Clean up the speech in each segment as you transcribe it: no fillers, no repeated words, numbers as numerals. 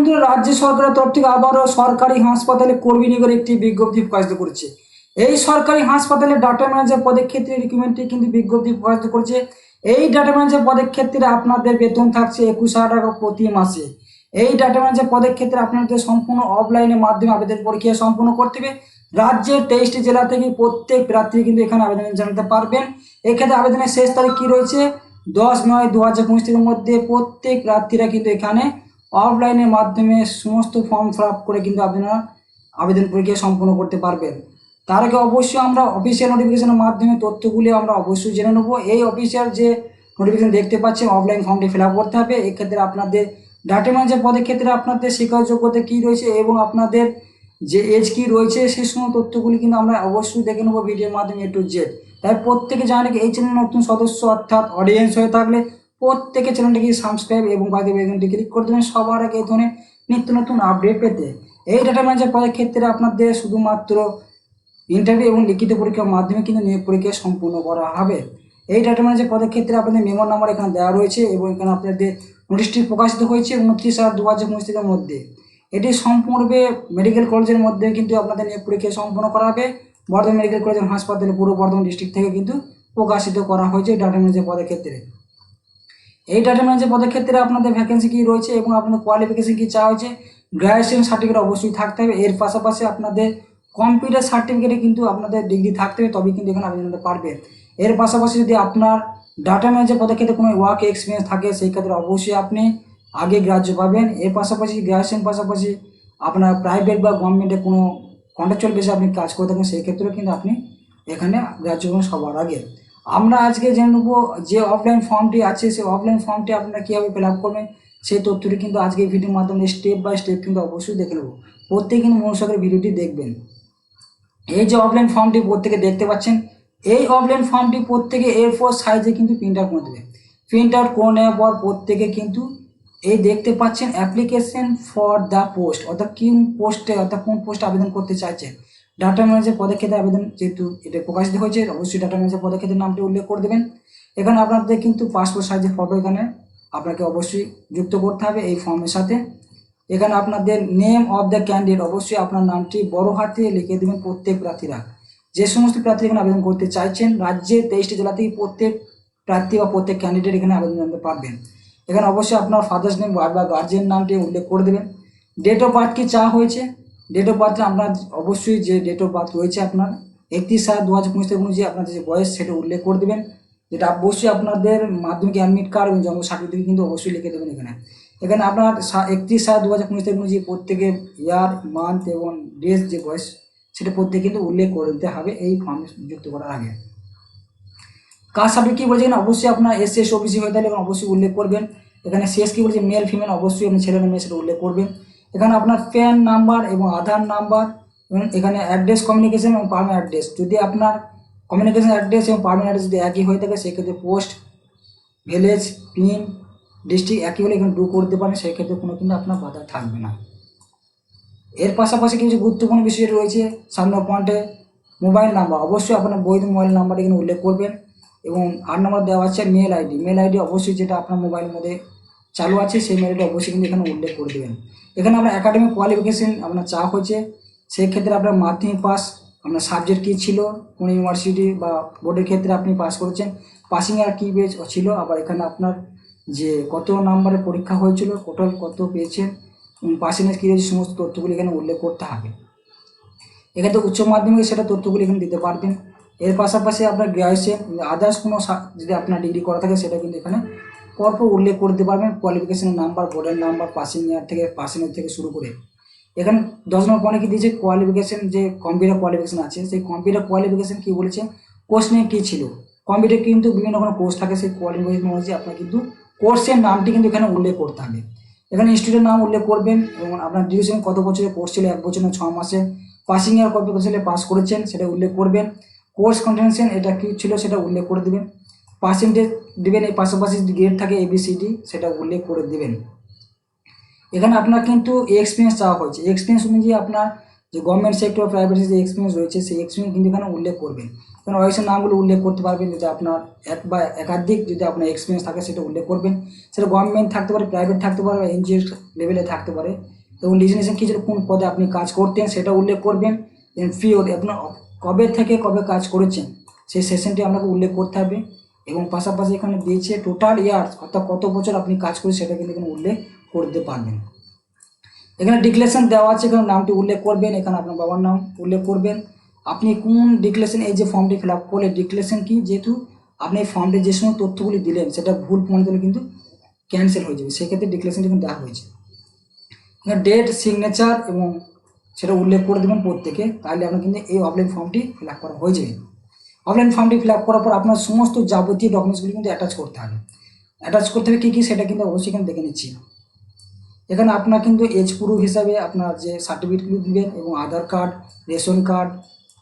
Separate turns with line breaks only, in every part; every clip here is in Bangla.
বন্ধুরা, রাজ্য সরকারের তরফ থেকে আবারও সরকারি হাসপাতালে কর্মী নিয়োগের একটি বিজ্ঞপ্তি প্রকাশিত করেছে। এই সরকারি হাসপাতালে ডাটা ম্যানেজার পদের ক্ষেত্রে রিক্রুটমেন্টটি কিন্তু বিজ্ঞপ্তি প্রকাশিত করেছে। এই ডাটা ম্যানেজার পদের ক্ষেত্রে আপনাদের বেতন থাকছে 21,000 টাকা প্রতি মাসে। এই ডাটা ম্যানেজার পদের ক্ষেত্রে আপনাদের সম্পূর্ণ অফলাইনের মাধ্যমে আবেদন প্রক্রিয়া সম্পূর্ণ করতে হবে। রাজ্যের 23টি জেলা থেকে প্রত্যেক প্রার্থী কিন্তু এখানে আবেদন জানাতে পারবেন। এক্ষেত্রে আবেদনের শেষ তারিখ কি রয়েছে? 10/9/2025 মধ্যে প্রত্যেক প্রার্থীরা কিন্তু এখানে অফলাইনের মাধ্যমে সমস্ত ফর্ম ফিল আপ করে কিন্তু আপনারা আবেদন প্রক্রিয়া সম্পন্ন করতে পারবেন। তার আগে অবশ্যই আমরা অফিসিয়াল নোটিফিকেশনের মাধ্যমে তথ্যগুলি আমরা অবশ্যই জেনে নেব। এই অফিসিয়াল যে নোটিফিকেশন দেখতে পাচ্ছেন, অফলাইন ফর্মটি ফিল আপ করতে হবে। এক্ষেত্রে আপনাদের ডাটা ম্যানেজার পদের ক্ষেত্রে আপনাদের শিক্ষাগত যোগ্যতা কী রয়েছে এবং আপনাদের যে এজ কী রয়েছে সেই সমস্ত তথ্যগুলি কিন্তু আমরা অবশ্যই দেখে নেবো ভিডিওর মাধ্যমে A to Z। তাই প্রত্যেকে জানে এই চ্যানেল নতুন সদস্য অর্থাৎ অডিয়েন্স হয়ে থাকলে প্রত্যেকে চ্যানেলটিকে সাবস্ক্রাইব এবং বাকি বেলটি ক্লিক করে দেবেন সবার আগে এই ধরনের নিত্য নতুন আপডেট পেতে। এই ডাটা ম্যানেজার পদের ক্ষেত্রে আপনাদের শুধুমাত্র ইন্টারভিউ এবং লিখিত পরীক্ষার মাধ্যমে কিন্তু নিয়োগ পরীক্ষা সম্পূর্ণ করা হবে। এই ডাটা ম্যানেজার পদের ক্ষেত্রে আপনাদের মেমো নাম্বার এখানে দেওয়া রয়েছে এবং এখানে আপনাদের নোটিশটি প্রকাশিত হয়েছে 29/7/2025 মধ্যে। এটি সম্পূর্ণ মেডিকেল কলেজের মধ্যে কিন্তু আপনাদের নিয়োগ পরীক্ষা সম্পন্ন করা হবে। বর্ধমান মেডিকেল কলেজ হাসপাতালে পূর্ব বর্ধমান ডিস্ট্রিক্ট থেকে কিন্তু প্রকাশিত করা হয়েছে ডাটা ম্যানেজার পদের ক্ষেত্রে। এই ডাটা ম্যানেজার পদের ক্ষেত্রে আপনাদের ভ্যাকেন্সি কী রয়েছে এবং আপনাদের কোয়ালিফিকেশন কী চাওয়া হয়েছে? গ্র্যাজুয়েশন সার্টিফিকেট অবশ্যই থাকতে হবে। এর পাশাপাশি আপনাদের কম্পিউটার সার্টিফিকেটে কিন্তু আপনাদের ডিগ্রি থাকতে হবে, তবেই কিন্তু এখানে আবেদন করতে পারবেন। এর পাশাপাশি যদি আপনার ডাটা ম্যানেজার পদের ক্ষেত্রে কোনো ওয়ার্ক এক্সপিরিয়েন্স থাকে সেই ক্ষেত্রে অবশ্যই আপনি আগে গ্রাহ্য পাবেন। এর পাশাপাশি গ্র্যাজুয়েশন পাশাপাশি আপনার প্রাইভেট বা গভর্নমেন্টে কোনো কন্ট্রাকচুয়াল বেসে আপনি কাজ করে থাকেন সেই ক্ষেত্রেও কিন্তু আপনি এখানে গ্রাহ্য পাবেন সবার আগে। আমরা আজকে জেনে নেব যে অফলাইন ফর্মটি আছে সেই অফলাইন ফর্মটি আপনারা কীভাবে ফিল আপ করবেন সেই তথ্যটি কিন্তু আজকে এই ভিডিওর মাধ্যমে স্টেপ বাই স্টেপ কিন্তু অবশ্যই দেখে নেব। প্রত্যেকে কিন্তু মনোযোগের ভিডিওটি দেখবেন। এই যে অফলাইন ফর্মটি প্রত্যেকে দেখতে পাচ্ছেন, এই অফলাইন ফর্মটি প্রত্যেকে A4 সাইজে কিন্তু প্রিন্ট আউট করে দেবে। প্রিন্ট আউট করে নেওয়ার পর প্রত্যেকে কিন্তু এই দেখতে পাচ্ছেন অ্যাপ্লিকেশন ফর দ্য পোস্ট অর্থাৎ কোন পোস্টে আবেদন করতে চাইছেন। ডাটা ম্যানেজার পদক্ষেপে আবেদন যেহেতু এটা প্রকাশিত হয়েছে অবশ্যই ডাটা ম্যানেজার পদক্ষেপের নামটি উল্লেখ করে দেবেন। এখানে আপনাদের কিন্তু পাসপোর্ট সাইজের ফটো এখানে আপনাকে অবশ্যই যুক্ত করতে হবে এই ফর্মের সাথে। এখানে আপনাদের নেম অফ দ্য ক্যান্ডিডেট অবশ্যই আপনার নামটি বড় হাতে লিখে দেবেন প্রত্যেক প্রার্থীরা। যে সমস্ত প্রার্থী এখানে আবেদন করতে চাইছেন রাজ্যের 23টি জেলা থেকে প্রত্যেক প্রার্থী বা প্রত্যেক ক্যান্ডিডেট এখানে আবেদন জানাতে পারবেন। এখানে অবশ্যই আপনার ফাদার্স নেম বা গার্জিয়ান নামটি উল্লেখ করে দেবেন। ডেট অফ বার্থ কি চাওয়া হয়েছে? ডেট অফ বার্থে আপনার অবশ্যই যে ডেট অফ বার্থ রয়েছে আপনার 31/7/2025 অনুযায়ী আপনার যে বয়স সেটা উল্লেখ করে দেবেন, যেটা অবশ্যই আপনাদের মাধ্যমিক অ্যাডমিট কার্ড এবং জন্ম সার্টিফিকেট কিন্তু অবশ্যই লিখে দেবেন। এখানে আপনার 31/7/2025 অনুযায়ী প্রত্যেকে ইয়ার মান্থ এবং ডেজ যে বয়স সেটা প্রত্যেকে কিন্তু উল্লেখ করে দিতে হবে এই ফর্মে যুক্ত করার আগে। কাস্ট সার্টিফিকেট কী বলছে? এখানে অবশ্যই আপনার SC OBC হয়ে থাকলে অবশ্যই উল্লেখ করবেন। এখানে শেষ কী বলছে? মেল ফিমেল অবশ্যই আপনি ছেলে না মেয়ে সেটা উল্লেখ করবেন। এখানে আপনার প্যান নাম্বার এবং আধার নাম্বার এবং এখানে অ্যাড্রেস কমিউনিকেশন এবং পারমানেন্ট অ্যাড্রেস, যদি আপনার কমিউনিকেশন অ্যাড্রেস এবং পারমানেন্ট অ্যাড্রেস যদি একই হয়ে থাকে সেক্ষেত্রে পোস্ট, ভিলেজ, পিন, ডিস্ট্রিক্ট একই হলে এখানে করতে পারেন, সেই ক্ষেত্রে কোনো কিন্তু আপনার বাধা থাকবে না। এর পাশাপাশি কিছু গুরুত্বপূর্ণ বিষয় রয়েছে। সামনে পয়েন্টে মোবাইল নাম্বার অবশ্যই আপনার বৈধ মোবাইল নাম্বার এখানে উল্লেখ করবেন এবং 8 নম্বর দেওয়া আছে মেল আইডি অবশ্যই যেটা আপনার মোবাইলের মধ্যে চালু আছে সেই মেল আইডি অবশ্যই কিন্তু এখানে উল্লেখ করে দেবেন। এখানে আপনার একাডেমিক কোয়ালিফিকেশন আপনার চাওয়া হয়েছে, সেই ক্ষেত্রে আপনার মাধ্যমিক পাস, আপনার সাবজেক্ট কী ছিল, কোন ইউনিভার্সিটি বা বোর্ডের ক্ষেত্রে আপনি পাস করেছেন, পাসিং আর কী পেজ ছিল, আবার এখানে আপনার যে কত নম্বরে পরীক্ষা হয়েছিল, টোটাল কত পেয়েছেন, পার্সেন্টেজ কী রয়েছে সমস্ত তথ্যগুলি এখানে উল্লেখ করতে হবে। এখানে উচ্চ মাধ্যমিকে সেটা তথ্যগুলি এখানে দিতে পারবেন। এর পাশাপাশি আপনার গ্র্যাজুয়েশন আদার্স কোনো যদি আপনার ডিগ্রি করা থাকে সেটা কিন্তু এখানে পরপর উল্লেখ করতে পারবেন। কোয়ালিফিকেশনের নাম্বার, বোর্ডের নাম্বার, পাসিং ইয়ার থেকে পার্সেন্টেজ থেকে শুরু করে এখানে 10 নম্বর পয়েন্টে কী দিয়েছে? কোয়ালিফিকেশন যে কম্পিউটার কোয়ালিফিকেশন আছে সেই কম্পিউটার কোয়ালিফিকেশন কী বলেছে, কোর্স নিয়ে কী ছিল। কম্পিউটার কিন্তু বিভিন্ন রকম কোর্স থাকে, সেই কোয়ালিফিকেশন অনুযায়ী আপনার কিন্তু কোর্সের নামটি কিন্তু এখানে উল্লেখ করতে হবে। এখানে ইনস্টিটিউটের নাম উল্লেখ করবেন এবং আপনার ডিউরেশন কত বছরের কোর্স ছিল, 1 বছর না 6 মাসে, পাসিং ইয়ার কত বছরে পাস করেছেন সেটা উল্লেখ করবেন। কোর্স কন্টেনশন এটা কী ছিল সেটা উল্লেখ করে দেবেন। পার্সেন্টেজ দেবেন, এই পাশাপাশি গ্রেড থাকে ABCD সেটা উল্লেখ করে দেবেন। এখানে আপনার কিন্তু এক্সপিরিয়েন্স চাওয়া হয়েছে, এক্সপিরিয়েন্স অনুযায়ী আপনার যে গভর্নমেন্ট সেক্টর প্রাইভেট যে এক্সপিরিয়েন্স রয়েছে সেই এক্সপিরিয়েন্স কিন্তু এখানে উল্লেখ করবেন। কারণ ওয়েবসাইট নামগুলো উল্লেখ করতে পারবেন, যদি আপনার এক বা একাধিক যদি আপনার এক্সপিরিয়েন্স থাকে সেটা উল্লেখ করবেন। সেটা গভর্নমেন্ট থাকতে পারে, প্রাইভেট থাকতে পারে, বা এনজিও লেভেলে থাকতে পারে। এবং ডিজিগনেশন কি ছিল, কোন পদে আপনি কাজ করতেন সেটা উল্লেখ করবেন। দেন পিরিয়ড, আপনার কবে থেকে কবে কাজ করেছেন সেই সেশনটি আপনাকে উল্লেখ করতে হবে। এবং পাশাপাশি এখানে দিয়েছে টোটাল ইয়ার্স, অর্থাৎ কত বছর আপনি কাজ করেছেন সেটা কিন্তু এখানে উল্লেখ করতে পারবেন। এখানে ডিক্লারেশন দেওয়া আছে, এখানে নামটি উল্লেখ করবেন, এখানে আপনার বাবার নাম উল্লেখ করবেন। আপনি কোন ডিক্লারেশন, এই যে ফর্মটি ফিল আপ করলে ডিক্লারেশন কি, যেহেতু আপনি এই ফর্মটি যে সময় তথ্যগুলি দিলেন সেটা ভুল প্রমাণিত হলে কিন্তু ক্যান্সেল হয়ে যাবে, সেক্ষেত্রে ডিক্লারেশনটি কিন্তু দেওয়া হয়েছে। এখানে ডেট, সিগনেচার এবং সেটা উল্লেখ করে দেবেন প্রত্যেকে, তাহলে আপনার কিন্তু এই অফলাইন ফর্মটি ফিল আপ করা হয়ে যাবে। অফলাইন ফর্মটি ফিল আপ করার পর আপনার সমস্ত যাবতীয় ডকুমেন্টসগুলি কিন্তু অ্যাটাচ করতে হবে। অ্যাটাচ করতে হবে কী কী সেটা কিন্তু অবশ্যই এখানে দেখে নিচ্ছি। এখানে আপনার কিন্তু এজ প্রুফ হিসাবে আপনার যে সার্টিফিকেটগুলি দিবেন এবং আধার কার্ড, রেশন কার্ড,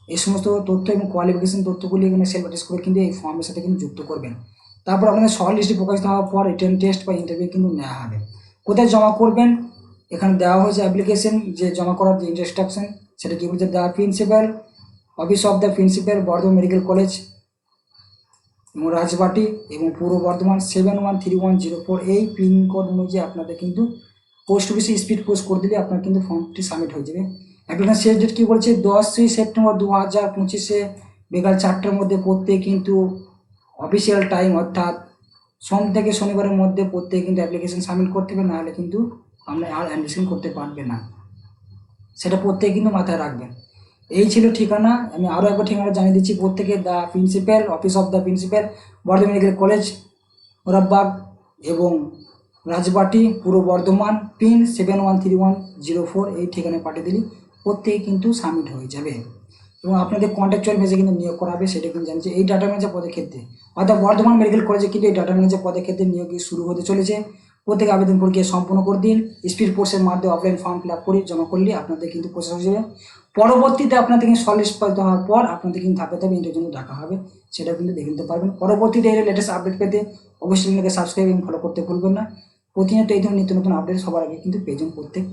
এই সমস্ত তথ্য এবং কোয়ালিফিকেশন তথ্যগুলি এখানে সেলফ অ্যাটাচ করে কিন্তু এই ফর্মের সাথে কিন্তু যুক্ত করবেন। তারপর আপনাদের শর্ট লিস্টে প্রকাশিত হওয়ার পর রিটেন টেস্ট বা ইন্টারভিউ কিন্তু নেওয়া হবে। কোথায় জমা করবেন, এখানে দেওয়া হয়েছে অ্যাপ্লিকেশন যে জমা করার যে ইনস্ট্রাকশন, সেটা কি বলছে, the principal, office of the principal, Bardhaman medical college এবং রাজবাটি এবং পূর্ব বর্ধমান 713104, এই পিনকোড অনুযায়ী আপনাদের কিন্তু পোস্ট অফিসে স্পিড পোস্ট করে দিলে আপনার কিন্তু ফর্মটি সাবমিট হয়ে যাবে। অ্যাপ্লিকেশন শেষ ডেট কী বলছে, 10ই সেপ্টেম্বর 2025 বিকাল 4টার মধ্যে প্রত্যেকে কিন্তু অফিসিয়াল টাইম, অর্থাৎ সোম থেকে শনিবারের মধ্যে প্রত্যেকে কিন্তু অ্যাপ্লিকেশন সাবমিট করতে হবে, নাহলে কিন্তু আপনি আর অ্যাডমিশন করতে পারবেন না, সেটা প্রত্যেকে কিন্তু মাথায় রাখবেন। এই ছিল ঠিকানা, আমি আরও একবার ঠিকানা জানিয়ে দিচ্ছি। প্রত্যেকে the principal, office of the principal, Bardhaman medical college, Morabbag এবং রাজবাটি, পূর্ব বর্ধমান, পিন 713104, এই ঠিকানায় পাঠিয়ে দিলে প্রত্যেকে কিন্তু সাবমিট হয়ে যাবে। এবং আপনাদের কন্ট্রাকচুয়াল বেসে কিন্তু নিয়োগ করা হবে, সেটা কিন্তু জানিয়েছে। এই ডাটা ম্যানেজার পদের ক্ষেত্রে, অর্থাৎ বর্ধমান মেডিকেল কলেজে কিন্তু এই ডাটা ম্যানেজার পদের ক্ষেত্রে নিয়োগ শুরু হতে চলেছে। প্রত্যেকে আবেদন প্রক্রিয়া সম্পূর্ণ করে দিন। স্পিড পোস্টের মাধ্যমে অফলাইন ফর্ম ফিল আপ করে জমা করলে আপনাদের কিন্তু প্রসেস হয়ে যাবে। পরবর্তীতে আপনাদের কিন্তু শর্ট লিস্ট পালিত হওয়ার পর আপনাদের কিন্তু ধাপে ধাপে ইন্টারভিউর জন্য ডাকা হবে, সেটা কিন্তু দেখে নিতে পারবেন। পরবর্তীতে এই লেটেস্ট আপডেট পেতে অবশ্যই চ্যানেলকে সাবস্ক্রাইব এবং ফলো করতে ভুলবেন না। প্রতিনিয়ত এই ধরনের নিত্য নতুন আপডেট সবার আগে কিন্তু পেয়ে যান প্রত্যেক